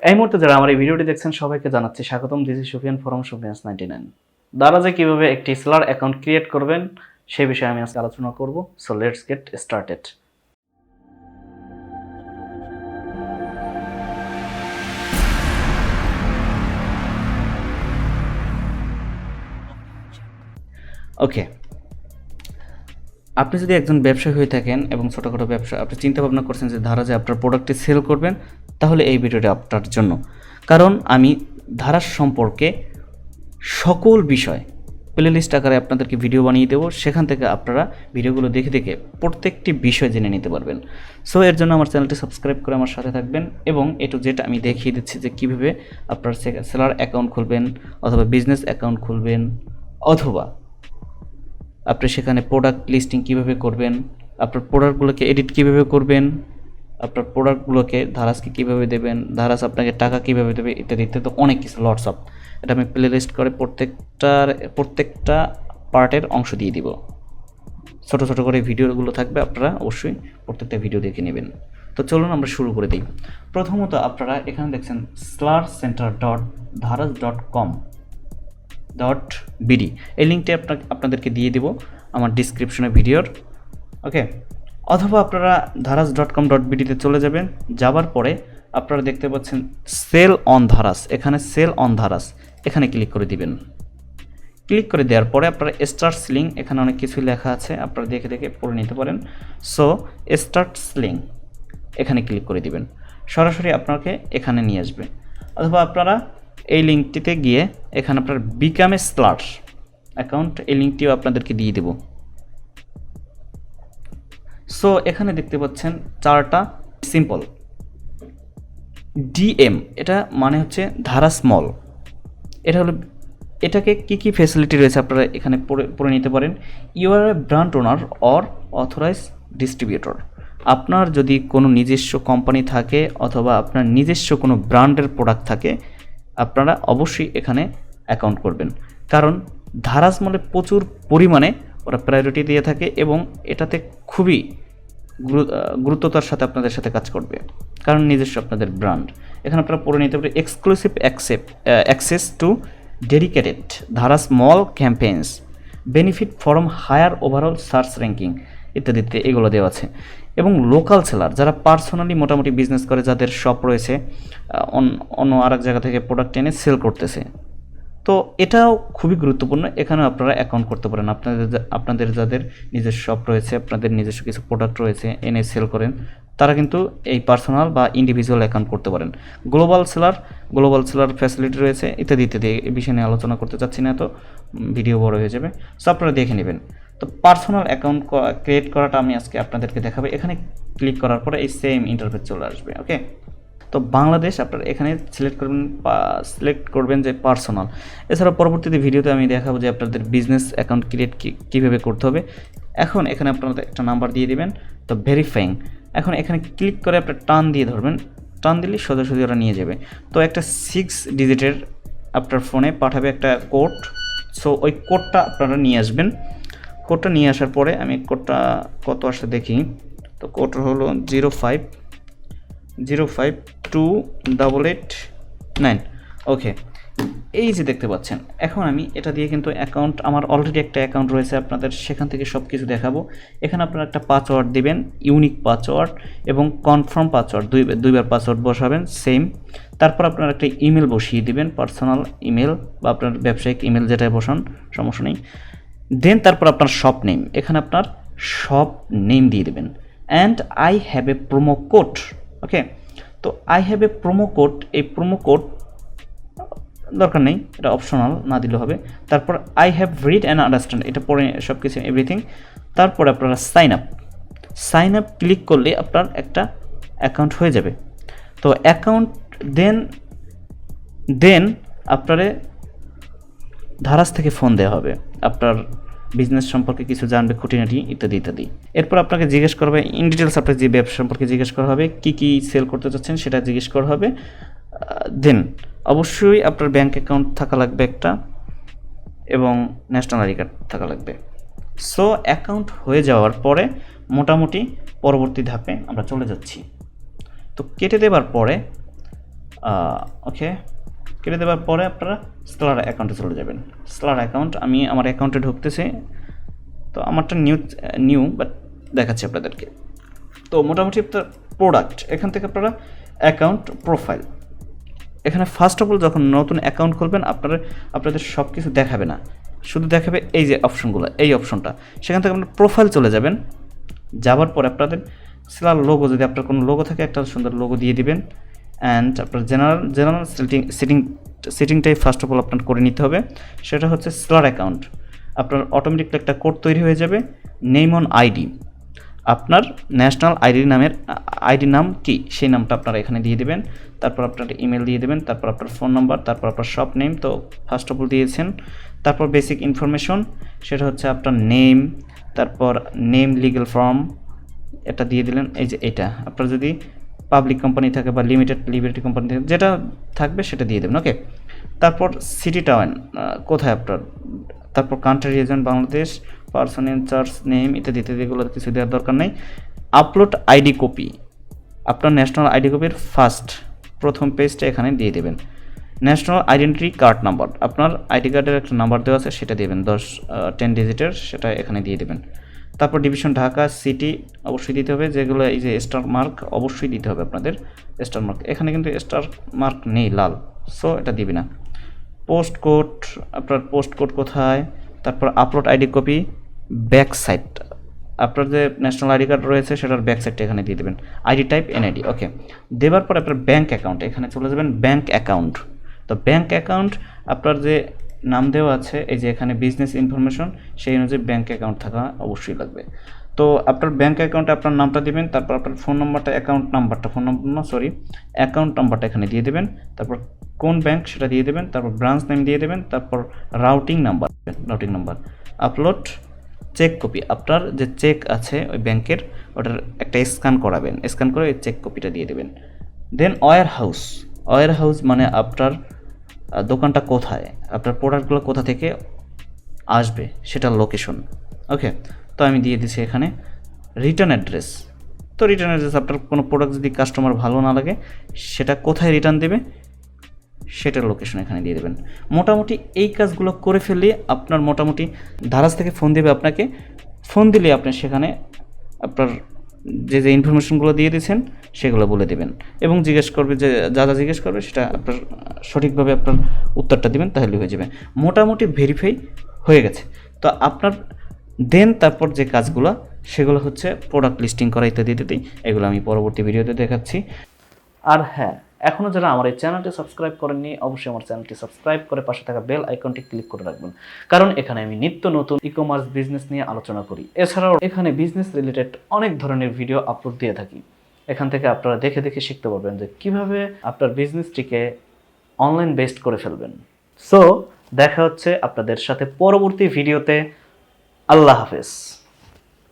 এই মুহূর্তে যারা আমার এই ভিডিওটি দেখছেন সবাইকে জানাচ্ছি স্বাগতম। This is Sufiyan from Sufiyans 99। দারাজে কিভাবে একটি সেলার অ্যাকাউন্ট ক্রিয়েট করবেন সেই বিষয়ে আমি আজকে আলোচনা করব। So let's get started. Okay, আপনি যদি একজন ব্যবসায়ী হয়ে থাকেন এবং ছোটোখাটো ব্যবসা আপনি চিন্তা ভাবনা করছেন যে দারাজে আপনার প্রোডাক্টটি সেল করবেন, তাহলে এই ভিডিওটি আপনার জন্য। কারণ আমি দারাজ সম্পর্কে সকল বিষয় প্লেলিস্ট আকারে আপনাদেরকে ভিডিও বানিয়ে দেবো, সেখান থেকে আপনারা ভিডিওগুলো দেখে দেখে প্রত্যেকটি বিষয় জেনে নিতে পারবেন। সো এর জন্য আমার চ্যানেলটি সাবস্ক্রাইব করে আমার সাথে থাকবেন এবং যেটা আমি দেখিয়ে দিচ্ছি যে কীভাবে আপনার সেলার অ্যাকাউন্ট খুলবেন অথবা বিজনেস অ্যাকাউন্ট খুলবেন, অথবা আপনি সেখানে প্রোডাক্ট লিস্টিং কীভাবে করবেন, আপনার প্রোডাক্টগুলোকে এডিট কীভাবে করবেন, আপনার প্রোডাক্টগুলোকে দারাজকে কীভাবে দেবেন, দারাজ আপনাকে টাকা কীভাবে দেবে, ইত্যাদি ইত্যাদি অনেক কিছু লটস অফ। এটা আমি প্লে লিস্ট করে প্রত্যেকটা পার্টের অংশ দিয়ে দিব। ছোটো ছোটো করে ভিডিওগুলো থাকবে, আপনারা অবশ্যই প্রত্যেকটা ভিডিও দেখে নেবেন। তো চলুন আমরা শুরু করে দিই। প্রথমত আপনারা এখানে দেখছেন SLARCenter.daraz.com.bd, এই লিঙ্কটি আপনাদেরকে দিয়ে দেব আমার ডিসক্রিপশনে ভিডিওর। ওকে, অথবা আপনারা daraz.com.bd-তে চলে যাবেন। যাবার পরে আপনারা দেখতে পাচ্ছেন সেল অন দারাজ, এখানে সেল অন দারাজ এখানে ক্লিক করে দিবেন। ক্লিক করে দেওয়ার পরে আপনারা স্টার্ট সেলিং, এখানে অনেক কিছু লেখা আছে, আপনারা দেখে দেখে পড়ে নিতে পারেন। সো স্টার্ট সেলিং এখানে ক্লিক করে দিবেন, সরাসরি আপনাকে এখানে নিয়ে আসবে। অথবা আপনারা এই লিঙ্কটিতে গিয়ে এখানে আপনার বিকাম এ সেলার অ্যাকাউন্ট, এই লিঙ্কটিও আপনাদেরকে দিয়ে দেব। সো এখানে দেখতে পাচ্ছেন চারটা সিম্পল ডিএম, এটা মানে হচ্ছে দারাজ মল। এটা হলো, এটাকে কি ফ্যাসিলিটি রয়েছে আপনারা এখানে পড়ে নিতে পারেন। You are a brand owner or authorise distributor. আপনার যদি কোনো নিজস্ব কোম্পানি থাকে অথবা আপনার নিজস্ব কোনো ব্র্যান্ডের প্রোডাক্ট থাকে, আপনারা অবশ্যই এখানে অ্যাকাউন্ট করবেন। কারণ দারাজ মলে প্রচুর পরিমাণে ওরা প্রায়োরিটি দিয়ে থাকে এবং এটাতে খুবই গুরুত্বতার সাথে আপনাদের সাথে কাজ করবে, কারণ নিজস্ব আপনাদের ব্র্যান্ড। এখানে আপনারা পড়ে নিতে পারেন exclusive access to dedicated Daraz mall campaigns, benefit from higher overall search ranking ইত্যাদিতে এগুলো দেওয়া আছে। এবং লোকাল সেলার যারা পার্সোনালি মোটামুটি বিজনেস করে, যাদের শপ রয়েছে, অন্য আরেক জায়গা থেকে প্রোডাক্ট এনে সেল করতেছে, তো এটাও খুবই গুরুত্বপূর্ণ। এখানেও আপনারা অ্যাকাউন্ট করতে পারেন। আপনাদের যাদের নিজস্ব শপ রয়েছে, আপনাদের নিজস্ব কিছু প্রোডাক্ট রয়েছে, এনে সেল করেন, তারা কিন্তু এই পার্সোনাল বা ইন্ডিভিজুয়াল অ্যাকাউন্ট করতে পারেন। গ্লোবাল সেলার ফ্যাসিলিটি রয়েছে, ইত্যাদি ইত্যাদি। এই বিষয় নিয়ে আলোচনা করতে চাচ্ছি না, তো ভিডিও বড় হয়ে যাবে। সো আপনারা দেখে নেবেন। তো পার্সোনাল অ্যাকাউন্ট ক্রিয়েট করাটা আমি আজকে আপনাদেরকে দেখাবো। এখানে ক্লিক করার পরে এই সেম ইন্টারফেস চলে আসবে। ওকে, তো বাংলাদেশ আপনারা এখানে সিলেক্ট করবেন যে পার্সোনাল। এছাড়া পরবর্তীতে ভিডিওতে আমি দেখাবো যে আপনাদের বিজনেস অ্যাকাউন্ট ক্রিয়েট কীভাবে করতে হবে। এখন এখানে আপনারা একটা নাম্বার দিয়ে দিবেন, তো ভেরিফাইং। এখন এখানে ক্লিক করে আপনার টান দিয়ে ধরবেন, টান দিলে সোজাসুজি ওরা নিয়ে যাবে। তো একটা 6 ডিজিটের আপনার ফোনে পাঠাবে একটা কোড। সো ওই কোডটা আপনারা নিয়ে আসবেন। কোডটা নিয়ে আসার পরে আমি কোডটা কত আসে দেখি। তো কোড হলো 052889। ওকে, এই যে দেখতে পাচ্ছেন। এখন আমি এটা দিয়ে কিন্তু অ্যাকাউন্ট, আমার অলরেডি একটা অ্যাকাউন্ট রয়েছে, আপনাদের সেখান থেকে সব কিছু দেখাবো। এখানে আপনারা একটা পাসওয়ার্ড দিবেন, ইউনিক পাসওয়ার্ড এবং কনফার্ম পাসওয়ার্ড, দুইবার পাসওয়ার্ড বসাবেন সেম। তারপর আপনারা একটা ইমেল বসিয়ে দিবেন, পার্সোনাল ইমেল বা আপনার ব্যবসায়িক ইমেল, যেটাই বসান সমস্যা নেই। দেন তারপর আপনার শপ নেম, এখানে আপনার শপ নেম দিয়ে দেবেন। And I have a promo code. Okay, তো I have a promo code, এই প্রোমো কোড দরকার নেই, এটা অপশনাল, না দিলেও হবে। তারপর I have read and understand, এটা পড়ে সব কিছু এভরিথিং। তারপরে আপনারা সাইন আপ ক্লিক করলে আপনার একটা অ্যাকাউন্ট হয়ে যাবে। তো অ্যাকাউন্ট দেন আপনারে দারাজ থেকে ফোন দেওয়া হবে, আপনার বিজনেস সম্পর্কে কিছু জানবে, খুঁটিনাটি ইত্যাদি ইত্যাদি। এরপর আপনাকে জিজ্ঞেস করা হবে ইন ডিটেলস, আপনার যে ব্যবসা সম্পর্কে জিজ্ঞেস করা হবে, কী সেল করতে চাচ্ছেন সেটা জিজ্ঞেস করা হবে। দেন অবশ্যই আপনার ব্যাঙ্ক অ্যাকাউন্ট থাকা লাগবে একটা, এবং ন্যাশনাল আইডি কার্ড থাকা লাগবে। সো অ্যাকাউন্ট হয়ে যাওয়ার পরে মোটামুটি পরবর্তী ধাপে আমরা চলে যাচ্ছি। তো কেটে দেওয়ার পরে ওকে, কেটে দেওয়ার পরে আপনারা স্লার অ্যাকাউন্টে চলে যাবেন। স্লার অ্যাকাউন্ট, আমি আমার অ্যাকাউন্টে ঢুকতেছি, তো আমারটা নিউ বাট দেখাচ্ছি আপনাদেরকে। তো মোটামুটি আপনার প্রোডাক্ট, এখান থেকে আপনারা অ্যাকাউন্ট প্রোফাইল, এখানে ফার্স্ট অফ অল যখন নতুন অ্যাকাউন্ট খুলবেন আপনাদের সব কিছু দেখাবে না, শুধু দেখাবে এই যে অপশনগুলো, এই অপশনটা। সেখান থেকে আপনার প্রোফাইল চলে যাবেন, যাওয়ার পরে আপনাদের সেলার লোগো, যদি আপনার কোনো লোগো থাকে একটা সুন্দর লোগো দিয়ে দিবেন। অ্যান্ড আপনার জেনারেল সেটিংটাই ফার্স্ট অফ অল আপনার করে নিতে হবে। সেটা হচ্ছে সেলার অ্যাকাউন্ট, আপনার অটোমেটিকলি একটা কোড তৈরি হয়ে যাবে, নেম অন আইডি, আপনার ন্যাশনাল আইডি নাম কি সেই নামটা আপনারা এখানে দিয়ে দেবেন। তারপর আপনার ইমেল দিয়ে দেবেন, তারপর আপনার ফোন নাম্বার, তারপর আপনার শপ নেম, তো ফার্স্ট অফ অল দিয়েছেন। তারপর বেসিক ইনফরমেশন, সেটা হচ্ছে আপনার নেম, তারপর নেম, লিগ্যাল ফর্ম, এটা দিয়ে দিলেন। এই যে এটা আপনার যদি পাবলিক কোম্পানি থাকে বা লিমিটেড লিবার্টি কোম্পানি থাকে, যেটা থাকবে সেটা দিয়ে দেবেন। ওকে, তারপর সিটি টাউন কোথায় আপনার, তারপর country reason Bangladesh, person in charge name ইত্যাদি ইত্যাদি, এগুলো কিছু দেওয়ার দরকার নেই। আপলোড আইডি কপি, আপনার ন্যাশনাল আইডি কপির প্রথম পেজটা এখানে দিয়ে দেবেন। ন্যাশনাল আইডেন্টিটি কার্ড নাম্বার, আপনার আইডি কার্ডের একটা নাম্বার দেওয়া আছে সেটা দেবেন, 10 ডিজিটের, সেটা এখানে দিয়ে দেবেন। তারপর ডিভিশন ঢাকা, সিটি অবশ্যই দিতে হবে, যেগুলো এই যে স্টার মার্ক অবশ্যই দিতে হবে আপনাদের, স্টার মার্ক। এখানে কিন্তু স্টার মার্ক নেই, লাল, সো এটা দিবি না। পোস্ট কোড, আপনার পোস্ট কোড কোথায়, তারপর upload ID copy, back side, আপনার যে ন্যাশনাল আইডি কার্ড রয়েছে সেটার ব্যাক সাইডটা এখানে দিয়ে দেবেন। ID type NID. ওকে, দেওয়ার পর আপনার ব্যাঙ্ক অ্যাকাউন্ট, এখানে চলে যাবেন ব্যাঙ্ক অ্যাকাউন্ট। তো ব্যাঙ্ক অ্যাকাউন্ট আপনার যে নাম দেওয়া আছে, এই যে এখানে বিজনেস ইনফরমেশন, সেই অনুযায়ী ব্যাঙ্ক অ্যাকাউন্ট থাকা অবশ্যই লাগবে। তো আপনার ব্যাঙ্ক অ্যাকাউন্টে আপনার নামটা দিবেন, তারপর আপনার ফোন নাম্বারটা, অ্যাকাউন্ট নাম্বারটা এখানে দিয়ে দেবেন, তারপর কোন ব্যাঙ্ক সেটা দিয়ে দেবেন, তারপর ব্রাঞ্চ নেম দিয়ে দেবেন, তারপর routing number, upload cheque copy, আপনার যে চেক আছে ওই ব্যাংকের, ওটার একটা স্ক্যান করাবেন, স্ক্যান করে ওই চেক কপিটা দিয়ে দেবেন। দেন ওয়্যার হাউস মানে আপনার দোকানটা কোথায়, আপনার প্রোডাক্টগুলো কোথা থেকে আসবে সেটার লোকেশন। ওকে, তো আমি দিয়ে দিচ্ছি এখানে রিটার্ন অ্যাড্রেস। তো রিটার্ন অ্যাড্রেস, আপনার কোনো প্রোডাক্ট যদি কাস্টমার ভালো না লাগে সেটা কোথায় রিটার্ন দেবে সেটার লোকেশন এখানে দিয়ে দেবেন। মোটামুটি এই কাজগুলো করে ফেললে আপনার মোটামুটি দারাজ থেকে ফোন দেবে আপনাকে, ফোন দিলে আপনি সেখানে আপনার যে ইনফরমেশনগুলো দিয়ে দিয়েছেন সেগুলো বলে দেবেন এবং জিজ্ঞেস করবে, যে যা জিজ্ঞেস করবে সেটা আপনার সঠিকভাবে আপনার উত্তরটা দেবেন, তাহলে হয়ে যাবে। মোটামুটি ভেরিফাই হয়ে গেছে। তো আপনার তারপর যে কাজগুলো সেগুলো হচ্ছে প্রোডাক্ট লিস্টিং করা ইত্যাদি ইত্যাদি, এগুলো আমি পরবর্তী ভিডিওতে দেখাচ্ছি। আর হ্যাঁ, এখনও যারা আমার এই চ্যানেলটি সাবস্ক্রাইব করেননি, অবশ্যই আমার চ্যানেলটি সাবস্ক্রাইব করে পাশে থাকা বেল আইকনটি ক্লিক করে রাখবেন, কারণ এখানে আমি নিত্য নতুন ই-কমার্স বিজনেস নিয়ে আলোচনা করি। এছাড়াও এখানে বিজনেস রিলেটেড অনেক ধরনের ভিডিও আপলোড দিয়ে থাকি। এখান থেকে আপনারা দেখে দেখে শিখতে পারবেন যে কীভাবে আপনার বিজনেসটিকে অনলাইন বেসড করে ফেলবেন। সো দেখা হচ্ছে আপনাদের সাথে পরবর্তী ভিডিওতে। আল্লাহ হাফেজ।